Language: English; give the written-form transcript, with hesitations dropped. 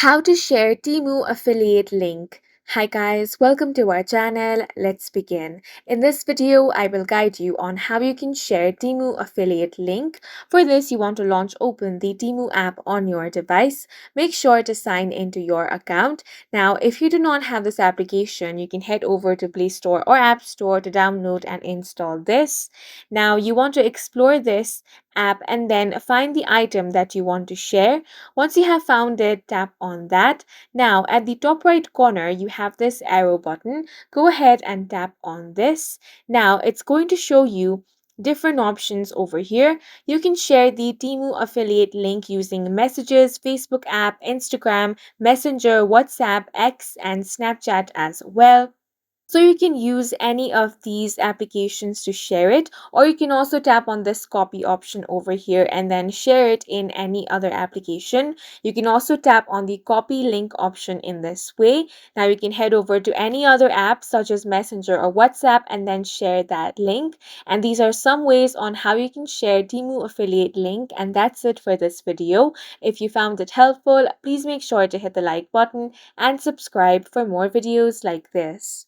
How to share Temu affiliate link. Hi guys, welcome to our channel. Let's begin. In this video, I will guide you on how you can share Temu affiliate link. For this, you want to open the Temu app on your device. Make sure to sign into your account. Now, if you do not have this application, you can head over to Play Store or App Store to download and install this. Now, you want to explore this app and then find the item that you want to share. Once you have found it, tap on that. Now, at the top right corner, you have this arrow button. Go ahead and tap on this. Now, it's going to show you different options over here. You can share the Temu affiliate link using Messages, Facebook app, Instagram, Messenger, WhatsApp, X, and Snapchat as well. So you can use any of these applications to share it, or you can also tap on this copy option over here and then share it in any other application. You can also tap on the copy link option in this way. Now you can head over to any other app such as Messenger or WhatsApp and then share that link. And these are some ways on how you can share Temu affiliate link. And that's it for this video. If you found it helpful, please make sure to hit the like button and subscribe for more videos like this.